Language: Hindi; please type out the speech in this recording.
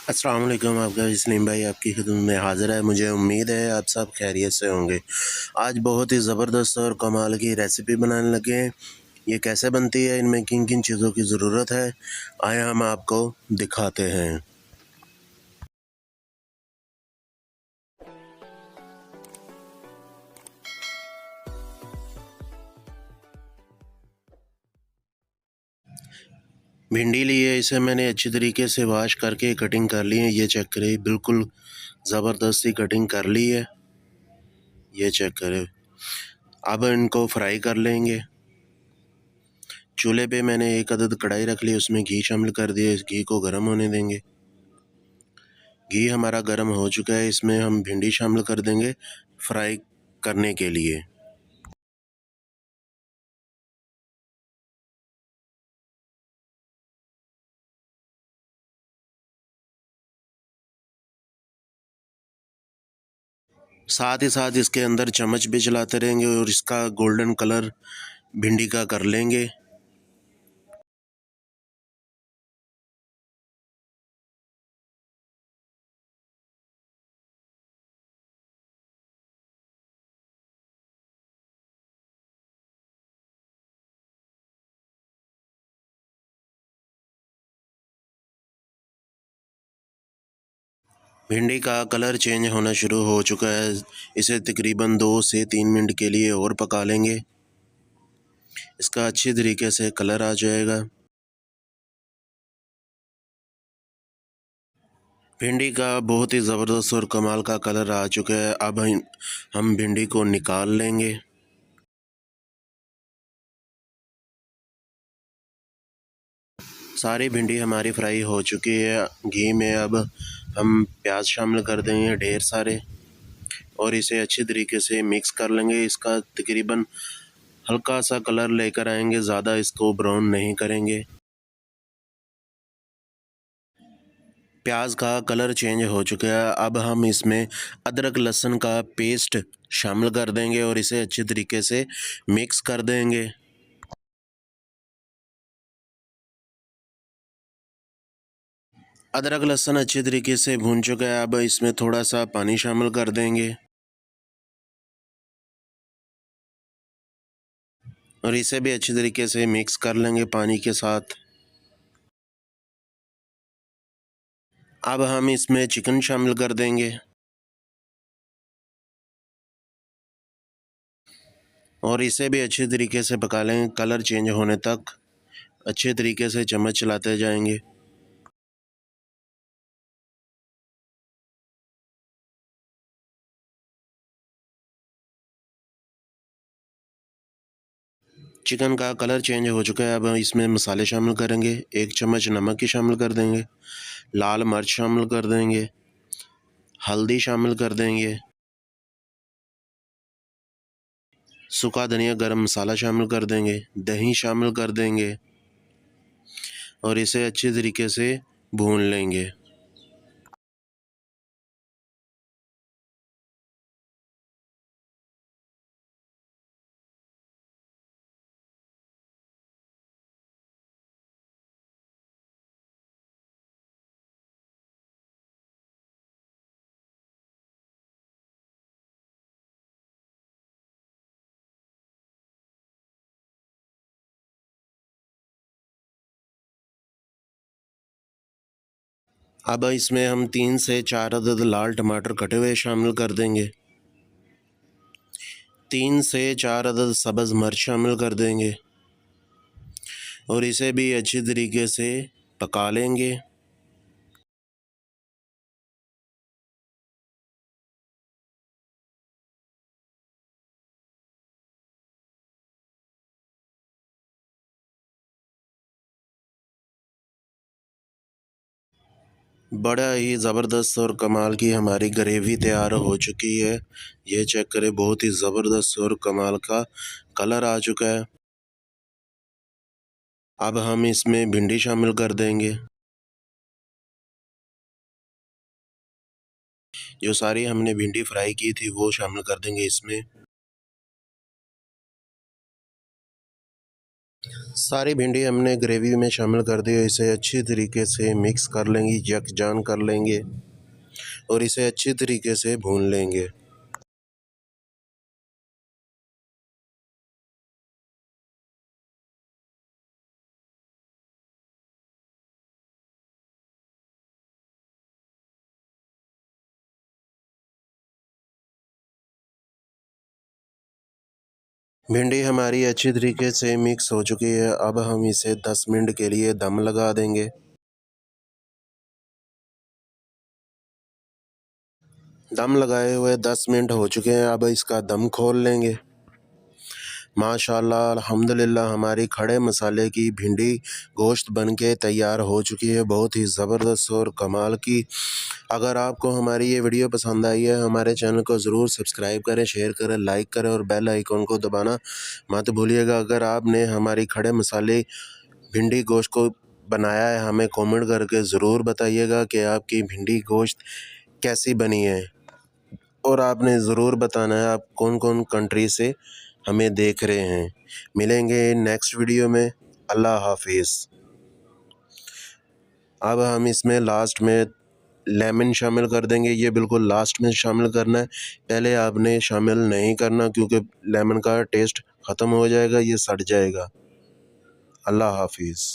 अस्सलाम वालेकुम। आपका इस्लीम भाई आपकी खिदमत में हाज़िर है। मुझे उम्मीद है आप सब खैरियत से होंगे। आज बहुत ही ज़बरदस्त और कमाल की रेसिपी बनाने लगे हैं। ये कैसे बनती है, इनमें किन-किन चीज़ों की ज़रूरत है, आइए हम आपको दिखाते हैं। भिंडी ली है, इसे मैंने अच्छी तरीके से वॉश करके कटिंग कर ली है। ये चेक करें, बिल्कुल ज़बरदस्ती कटिंग कर ली है। ये चेक करें। अब इनको फ्राई कर लेंगे। चूल्हे पे मैंने एक अदद कढ़ाई रख ली, उसमें घी शामिल कर दिया। इस घी को गर्म होने देंगे। घी हमारा गर्म हो चुका है, इसमें हम भिंडी शामिल कर देंगे फ्राई करने के लिए। साथ ही साथ इसके अंदर चम्मच भी चलाते रहेंगे और इसका गोल्डन कलर भिंडी का कर लेंगे। भिंडी का कलर चेंज होना शुरू हो चुका है। इसे तकरीबन 2 से 3 मिनट के लिए और पका लेंगे। इसका अच्छी तरीके से कलर आ जाएगा। भिंडी का बहुत ही ज़बरदस्त और कमाल का कलर आ चुका है। अब हम भिंडी को निकाल लेंगे। सारी भिंडी हमारी फ्राई हो चुकी है। घी में अब हम प्याज शामिल कर देंगे ढेर सारे और इसे अच्छी तरीके से मिक्स कर लेंगे। इसका तकरीबन हल्का सा कलर लेकर आएंगे, ज़्यादा इसको ब्राउन नहीं करेंगे। प्याज का कलर चेंज हो चुका है। अब हम इसमें अदरक लहसुन का पेस्ट शामिल कर देंगे और इसे अच्छी तरीके से मिक्स कर देंगे। अदरक लहसुन अच्छी तरीके से भून चुका है। अब इसमें थोड़ा सा पानी शामिल कर देंगे और इसे भी अच्छी तरीके से मिक्स कर लेंगे पानी के साथ। अब हम इसमें चिकन शामिल कर देंगे और इसे भी अच्छी तरीके से पका लेंगे कलर चेंज होने तक। अच्छे तरीके से चम्मच चलाते जाएंगे। चिकन का कलर चेंज हो चुका है। अब इसमें मसाले शामिल करेंगे। 1 चम्मच नमक की शामिल कर देंगे, लाल मिर्च शामिल कर देंगे, हल्दी शामिल कर देंगे, सूखा धनिया गरम मसाला शामिल कर देंगे, दही शामिल कर देंगे और इसे अच्छी तरीके से भून लेंगे। अब इसमें हम 3 से 4 अदद लाल टमाटर कटे हुए शामिल कर देंगे। 3 से 4 अदद सब्ज़ मिर्च शामिल कर देंगे और इसे भी अच्छी तरीके से पका लेंगे। बड़ा ही ज़बरदस्त और कमाल की हमारी ग्रेवी तैयार हो चुकी है। ये चेक करें, बहुत ही ज़बरदस्त और कमाल का कलर आ चुका है। अब हम इसमें भिंडी शामिल कर देंगे। जो सारी हमने भिंडी फ्राई की थी वो शामिल कर देंगे इसमें। सारी भिंडी हमने ग्रेवी में शामिल कर दी है। इसे अच्छी तरीके से मिक्स कर लेंगे, यकजान कर लेंगे और इसे अच्छी तरीके से भून लेंगे। भिंडी हमारी अच्छी तरीके से मिक्स हो चुकी है। अब हम इसे 10 मिनट के लिए दम लगा देंगे। दम लगाए हुए 10 मिनट हो चुके हैं। अब इसका दम खोल लेंगे। माशाल्लाह अल्हम्दुलिल्लाह हमारी खड़े मसाले की भिंडी गोश्त बनके तैयार हो चुकी है, बहुत ही ज़बरदस्त और कमाल की। अगर आपको हमारी ये वीडियो पसंद आई है, हमारे चैनल को ज़रूर सब्सक्राइब करें, शेयर करें, लाइक करें और बेल आइकन को दबाना मत भूलिएगा। अगर आपने हमारी खड़े मसाले भिंडी गोश्त को बनाया है, हमें कमेंट करके ज़रूर बताइएगा कि आपकी भिंडी गोश्त कैसी बनी है और आपने ज़रूर बताना है आप कौन-कौन कंट्री से हमें देख रहे हैं। मिलेंगे नेक्स्ट वीडियो में। अल्लाह हाफ़िज़। अब हम इसमें लास्ट में लेमन शामिल कर देंगे। ये बिल्कुल लास्ट में शामिल करना है, पहले आपने शामिल नहीं करना क्योंकि लेमन का टेस्ट ख़त्म हो जाएगा, ये सड़ जाएगा। अल्लाह हाफ़िज़।